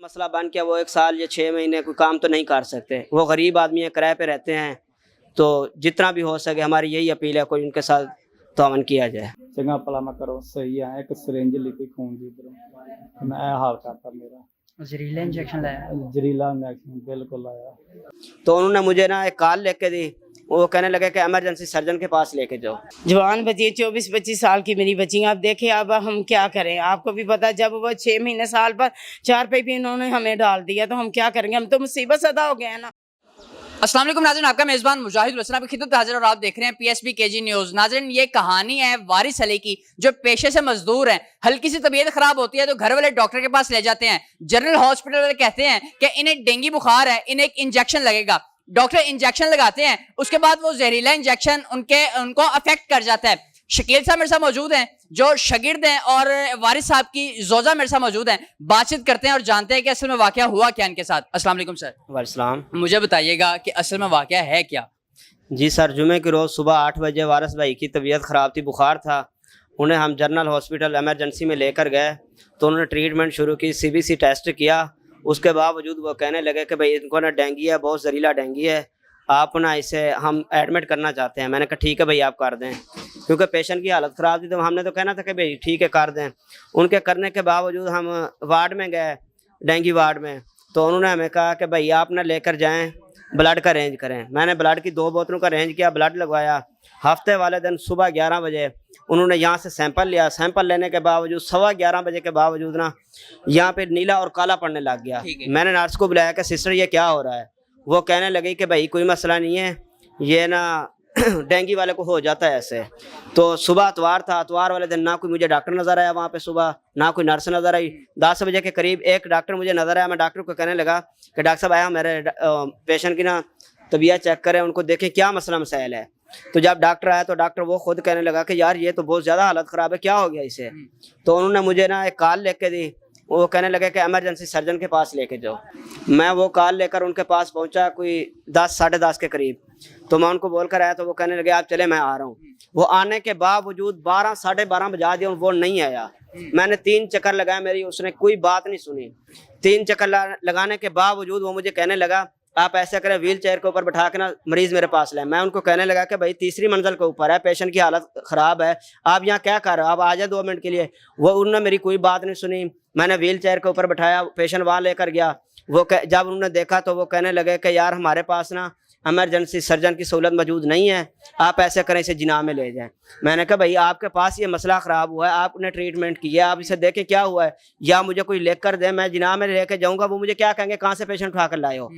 मसला बन गया, वो 1 साल या 6 महीने कोई काम तो नहीं कर सकते। वो गरीब आदमी है, किराए पे रहते हैं, तो जितना भी हो सके हमारी यही अपील है, कोई उनके साथ तावन किया जाए। चंगा भला मैं करो सही है, एक सिरिंज लीती खून दी इधरों, मैं ए हाल करता मेरा। जहरीला इंजेक्शन लाया? जहरीला इंजेक्शन बिल्कुल आया। तो उन्होंने मुझे ना एक कॉल लेके दी, वो कहने लगे कि इमरजेंसी सर्जन के पास लेके जाओ। जवान बच्ची 24-25 साल की मेरी बच्ची, आप देखें अब हम क्या करें। आपको भी पता जब वो 6 महीने साल पर 4 पे भी इन्होंने हमें डाल दिया तो हम क्या करेंगे, हम तो मुसीबत ज़दा हो गए हैं ना। अस्सलाम वालेकुम नाज़रीन, आपका मेज़बान मुजाहिद हसन आपकी खिदमत में हाजिर और आप देख रहे हैं पीएसबी केजी न्यूज़। नाज़रीन, ये कहानी है वारिस अली की, जो पेशे से मजदूर हैं। हल्की सी तबीयत खराब होती है तो घर वाले डॉक्टर के पास ले जाते हैं। जनरल हॉस्पिटल वाले कहते हैं कि इन्हें डेंगू बुखार है, इन्हें एक इंजेक्शन लगेगा। डॉक्टर इंजेक्शन लगाते हैं, उसके बाद वो जहरीला इंजेक्शन उनको अफेक्ट कर जाता है। शकील साहब मेरे साथ मौजूद हैं, जो शागिर्द हैं, और वारिस साहब की जोजा मेरे साथ मौजूद हैं। बातचीत करते हैं और जानते हैं कि असल में वाकया हुआ क्या इनके साथ। अस्सलाम वालेकुम सर। वालेकुम। मुझे बताइएगा कि असल में वाकया है क्या? जी सर, जुमे के रोज़ सुबह 8 बजे वारिस भाई की तबीयत ख़राब थी, बुखार था। उन्हें हम जनरल हॉस्पिटल एमरजेंसी में लेकर गए तो उन्होंने ट्रीटमेंट शुरू की, CBC टेस्ट किया। उसके बावजूद वो कहने लगे कि भाई इनको ना डेंगू है, बहुत जहरीला डेंगू है, आप ना इसे हम एडमिट करना चाहते हैं। मैंने कहा ठीक है भाई, आप कर दें, क्योंकि पेशेंट की हालत ख़राब थी। तो हमने तो कहना था कि भाई ठीक है कर दें। उनके करने के बावजूद हम वार्ड में गए, डेंगू वार्ड में, तो उन्होंने हमें कहा कि भाई आप ना लेकर जाएं, ब्लड का अरेंज करें। मैंने ब्लड की 2 बोतलों का अरेंज किया, ब्लड लगवाया। हफ्ते वाले दिन सुबह 11 बजे उन्होंने यहाँ से सैंपल लिया। सैंपल लेने के बावजूद 11:15 बजे के बावजूद ना यहाँ पे नीला और काला पड़ने लग गया। मैंने नर्स को बुलाया कि सिस्टर ये क्या हो रहा है। वो कहने लगी कि भाई कोई मसला नहीं है, ये ना डेंगू वाले को हो जाता है ऐसे। तो सुबह इतवार था, इतवार वाले दिन ना कोई मुझे डॉक्टर नज़र आया वहाँ पे सुबह, ना कोई नर्स नज़र आई। 10 बजे के करीब एक डॉक्टर मुझे नज़र आया। मैं डॉक्टर को कहने लगा कि डॉक्टर साहब आया, मेरे पेशेंट की ना तबीयत चेक करें, उनको देखें क्या मसला मसाइल है। तो जब डॉक्टर आया तो डॉक्टर वो खुद कहने लगा कि यार ये तो बहुत ज़्यादा हालत ख़राब है, क्या हो गया इसे। तो उन्होंने मुझे ना एक कॉल लेके दी, वो कहने लगे कि इमरजेंसी सर्जन के पास लेके जाओ। मैं वो कॉल लेकर उनके पास पहुंचा कोई 10 साढ़े 10 के करीब। तो मैं उनको बोल कर आया तो वो कहने लगे आप चले, मैं आ रहा हूँ। वो आने के बावजूद 12 साढ़े 12 बजा दिया, वो नहीं आया। मैंने 3 चक्कर लगाए, मेरी उसने कोई बात नहीं सुनी। 3 चक्कर लगाने के बावजूद वो मुझे कहने लगा आप ऐसा करें, व्हील चेयर के ऊपर बैठा के ना मरीज मेरे पास लाए। मैं उनको कहने लगा कि भाई 3री मंजिल के ऊपर है, पेशेंट की हालत ख़राब है, आप यहाँ क्या कर रहे हो, आप आ जाए 2 मिनट के लिए। वो उन्होंने मेरी कोई बात नहीं सुनी। मैंने व्हील चेयर के ऊपर बैठाया, पेशेंट वहाँ लेकर गया। जब उन्होंने देखा तो वो कहने लगे कि यार हमारे पास ना इमरजेंसी सर्जन की सहूलत मौजूद नहीं है, आप ऐसे करें इसे जिना में ले जाएं। मैंने कहा भाई आपके पास ये मसला ख़राब हुआ है, आपने ट्रीटमेंट किया, आप इसे देखें क्या हुआ है, या मुझे कोई लेकर कर दे, मैं जिना में लेके जाऊंगा। वो मुझे क्या कहेंगे कहाँ से पेशेंट उठा कर लाए हो।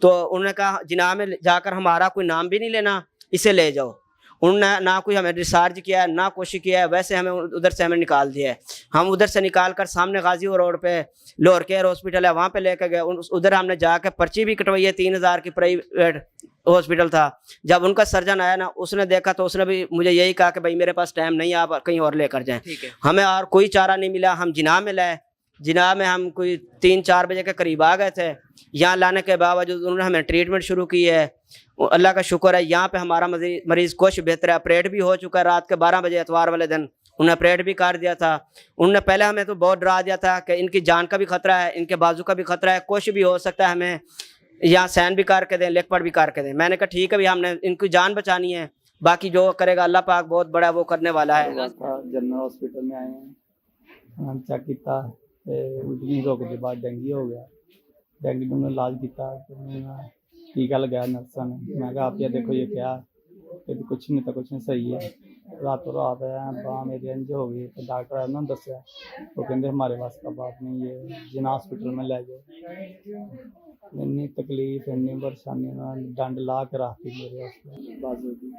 तो उन्होंने कहा जिना में जाकर हमारा कोई नाम भी नहीं लेना, इसे ले जाओ। उन्होंने ना कोई हमें डिस्चार्ज किया है, ना कोशिश किया है, वैसे हमें उधर से हमें निकाल दिया है। हम उधर से निकाल कर सामने गाजी रोड पे लोअर केयर हॉस्पिटल है, वहाँ पे लेकर गए। उधर हमने जाकर पर्ची भी कटवाई है, 3000 की प्राइवेट हॉस्पिटल था। जब उनका सर्जन आया ना, उसने देखा तो उसने भी मुझे यही कहा कि भाई मेरे पास टाइम नहीं है, आप कहीं और लेकर जाएं। हमें और कोई चारा नहीं मिला, हम जिना में लाए। जिना में हम कोई 3-4 बजे के करीब आ गए थे। यहाँ लाने के बावजूद उन्होंने हमें ट्रीटमेंट शुरू की है। अल्लाह का शुक्र है, यहाँ पे हमारा मरीज़ कुछ बेहतर है। ऑपरेट भी हो चुका है, रात के 12 बजे इतवार वाले दिन उन्हें ऑपरेट भी कर दिया था। उन्होंने पहले हमें तो बहुत डरा दिया था कि इनकी जान का भी खतरा है, इनके बाजू का भी खतरा है, कुछ भी हो सकता है, हमें यहाँ सैन भी करके दें, लेगपट भी करके दें। मैंने कहा ठीक है भाई, हमने इनकी जान बचानी है, बाकी जो करेगा अल्लाह पाक बहुत बड़ा वो करने वाला है। जनरल हॉस्पिटल में आए हैं, चेक किया, उल्टी रोक के बाद डेंगू हो गया। डेंगू ने इलाज किया, टीका लगाया नर्सा ने। मैं कहा आप ये देखो ये क्या है, कहते कुछ नहीं, तो कुछ नहीं सही है। रातों रात बाँ मेरी इंज हो गई। तो डॉक्टर है ना दसिया, तो कहते हमारे पास का बात नहीं, ये जिना हॉस्पिटल में ले जाओ। इन्नी तकलीफ, इन्नी परेशानी, डंड ला के रखती मेरे बाजू की।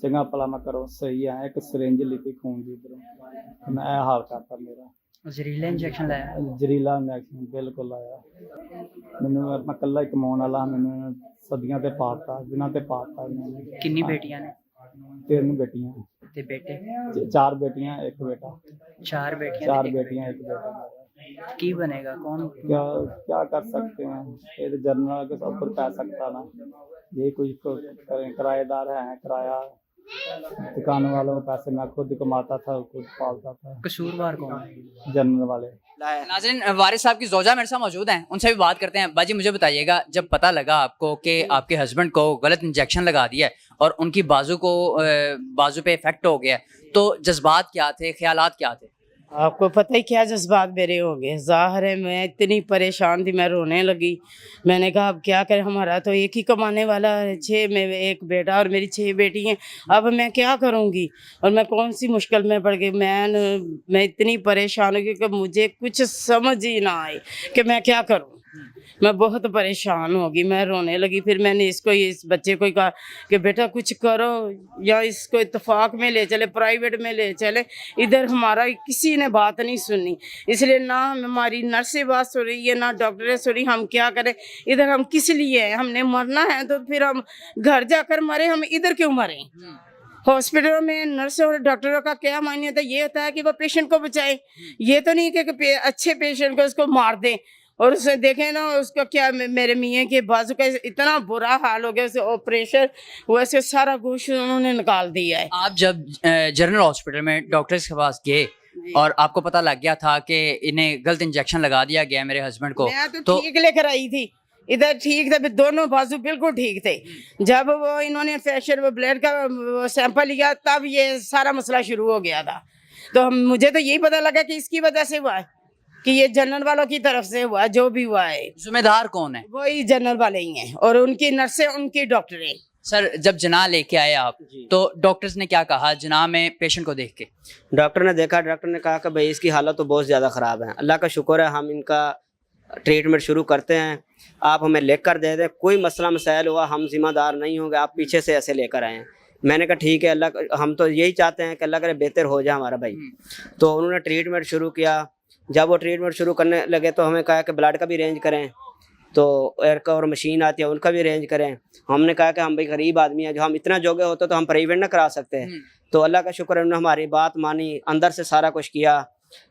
चंगा भला मैं करो सही है, एक सिरिंज लीती खून दी इधरों, मैं ए हाल करता मेरा। जहरीला इंजेक्शन लाया? जहरीला इंजेक्शन बिल्कुल आया। मैनू मैं कल्ला ही कमाने वाला, मैनू सदियां ते पाता, जिन्हां ते पाता। कितनी बेटियां ने? 3 बेटियां ते बेटे? 4 बेटियां 1 बेटा। 4 बेटियां? 4 बेटियां 1 बेटा। की बनेगा कौन? क्या क्या कर सकते हैं, ये जनरल के ऊपर पै सकता ना। ये कुछ किराएदार है, किराया दुकान वालों को पैसे मैं खुद कमाता था, खुद पालता था। कसूरवार कौन है? जनरल वाले। नाज़रीन, वारिस साहब की जोजा मेरे साथ मौजूद हैं, उनसे भी बात करते हैं। बाजी मुझे बताइएगा, जब पता लगा आपको कि आपके हस्बैंड को गलत इंजेक्शन लगा दिया है और उनकी बाजू पे इफेक्ट हो गया है, तो जज्बात क्या थे, ख्यालात क्या थे? आपको पता ही क्या जज्बात मेरे हो गए। ज़ाहिर है मैं इतनी परेशान थी, मैं रोने लगी। मैंने कहा अब क्या करें, हमारा तो एक ही कमाने वाला है, 6 में एक बेटा और मेरी 6 बेटी हैं, अब मैं क्या करूँगी और मैं कौन सी मुश्किल में पड़ गई। मैं इतनी परेशान हो गई कि मुझे कुछ समझ ही ना आई कि मैं क्या करूँ। मैं बहुत परेशान हो गई, मैं रोने लगी। फिर मैंने इस बच्चे को कहा कि बेटा कुछ करो, या इसको इत्तेफाक में ले चले, प्राइवेट में ले चले। इधर हमारा किसी ने बात नहीं सुनी, इसलिए ना हमारी नर्स से बात सुन रही है ना डॉक्टर से सुन रही। हम क्या करें, इधर हम किस लिए हैं? हमने मरना है तो फिर हम घर जाकर मरे, हम इधर क्यों मरें? हॉस्पिटलों में नर्स और डॉक्टरों का क्या मायने होता है? ये होता है कि वो पेशेंट को बचाए, ये तो नहीं कि अच्छे पेशेंट को उसको मार दें। और उसे देखें ना, उसका क्या, मेरे मियाँ के बाजू का इतना बुरा हाल हो गया, उसे ऑपरेशन वैसे सारा गोश्त उन्होंने निकाल दिया है। आप जब जनरल हॉस्पिटल में डॉक्टर्स के पास गए और आपको पता लग गया था कि इन्हें गलत इंजेक्शन लगा दिया गया मेरे हस्बैंड को, मैं तो ठीक लेकर आई थी, इधर ठीक थे, दोनों बाजू बिल्कुल ठीक थे। जब वो इन्होंने फेशियल ब्लड का सैंपल लिया तब ये सारा मसला शुरू हो गया था। तो मुझे तो यही पता लगा कि इसकी वजह से हुआ है, कि ये जनरल वालों की तरफ से हुआ, जो भी हुआ है। जिम्मेदार कौन है? वही जनरल वाले ही हैं और उनकी नर्सें, उनकी डॉक्टरें। सर, जब जना लेके आए आप तो डॉक्टर्स ने क्या कहा जना में पेशेंट को देख के? डॉक्टर ने देखा, डॉक्टर ने कहा कि भाई इसकी हालत तो बहुत ज़्यादा ख़राब है, अल्लाह का शुक्र है हम इनका ट्रीटमेंट शुरू करते हैं, आप हमें लेकर कर दे दें, कोई मसला मसाइल हुआ हम जिम्मेदार नहीं होंगे, आप पीछे से ऐसे लेकर आएँ। मैंने कहा ठीक है, अल्लाह, हम तो यही चाहते हैं कि अल्लाह करे बेहतर हो जाए हमारा भाई। तो उन्होंने ट्रीटमेंट शुरू किया। जब वो ट्रीटमेंट शुरू करने लगे तो हमें कहा कि ब्लड का भी रेंज करें, तो एयर का और मशीन आती है उनका भी रेंज करें। हमने कहा कि हम भाई गरीब आदमी हैं, जो हम इतना जोगे होते तो हम प्राइवेट ना करा सकते। तो अल्लाह का शुक्र है उन्होंने हमारी बात मानी, अंदर से सारा कुछ किया।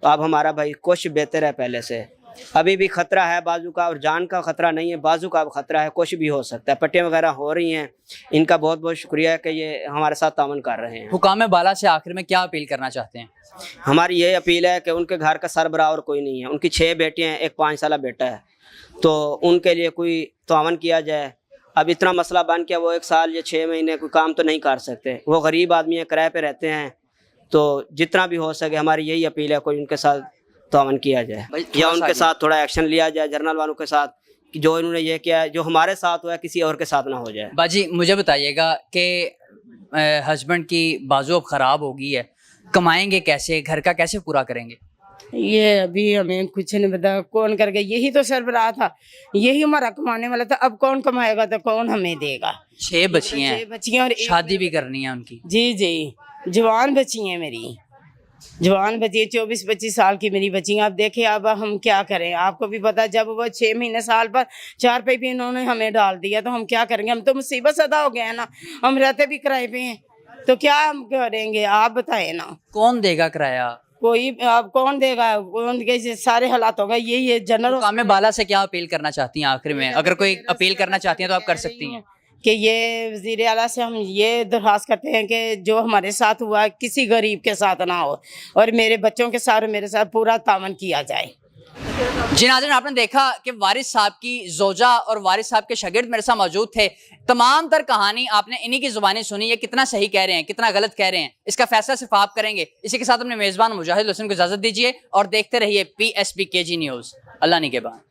तो अब हमारा भाई कुछ बेहतर है पहले से। अभी भी खतरा है बाजू का, और जान का खतरा नहीं है, बाजू का खतरा है, कुछ भी हो सकता है। पट्टियाँ वगैरह हो रही हैं। इनका बहुत बहुत शुक्रिया है कि ये हमारे साथ तावन कर रहे हैं। हुकाम बाला से आखिर में क्या अपील करना चाहते हैं? हमारी यही अपील है कि उनके घर का सरबराह और कोई नहीं है, उनकी 6 बेटियां हैं, एक 5 साल बेटा है, तो उनके लिए कोई तावन किया जाए। अब इतना मसला बन गया, वो 1 साल या 6 महीने कोई काम तो नहीं कर सकते, वो गरीब आदमी है, किराए पे रहते हैं। तो जितना भी हो सके हमारी यही अपील है कोई उनके साथ तावन किया जाए या उनके साथ थोड़ा एक्शन लिया जाए जनरल वालों के साथ, कि जो इन्होंने ये किया है, जो हमारे साथ हुआ है किसी और के साथ ना हो जाए। बाजी मुझे बताइएगा कि हस्बैंड की बाजू अब ख़राब हो गई है, कमाएंगे कैसे, घर का कैसे पूरा करेंगे? ये अभी हमें कुछ नहीं पता कौन कर गया, यही तो सरबराह था, यही हमारा कमाने वाला था। अब कौन कमाएगा तो कौन हमें देगा? 6 बच्चियां हैं, 6 बच्चियां और शादी भी करनी है उनकी। जी जी, जवान बच्ची हैं, मेरी जवान बच्ची है, 24-25 साल की मेरी बच्ची। आप देखें अब हम क्या करें, आपको भी पता, जब वो 6 महीने साल पर 4 पे भी इन्होंने हमें डाल दिया तो हम क्या करेंगे? हम तो मुसीबत ज़्यादा हो गए हैं ना, हम रहते भी किराए पे हैं, तो क्या हम करेंगे आप बताएं ना। कौन देगा किराया? कोई, आप कौन देगा? कौन के सारे हालात होगा यही है। जनरल हुकाम बाला से क्या अपील करना चाहती हैं आखिर में? अगर कोई अपील करना चाहती हैं तो आप कर सकती हैं। कि ये वज़ीर आला से हम ये दरख्वास्त करते हैं कि जो हमारे साथ हुआ है किसी गरीब के साथ ना हो, और मेरे बच्चों के साथ मेरे साथ पूरा तावन किया जाए। जी नाज़रीन, आपने देखा कि वारिस साहब की जोजा और वारिस साहब के शागिर्द मेरे साथ मौजूद थे। तमाम तर कहानी आपने इन्हीं की जुबानी सुनी है, कितना सही कह रहे हैं, कितना गलत कह रहे हैं, इसका फैसला सिर्फ आप करेंगे। इसी के साथ अपने मेज़बान मुजाहिद हुसैन को इजाज़त दीजिए और देखते रहिए PSB KG न्यूज़। अल्लाह निगहबान।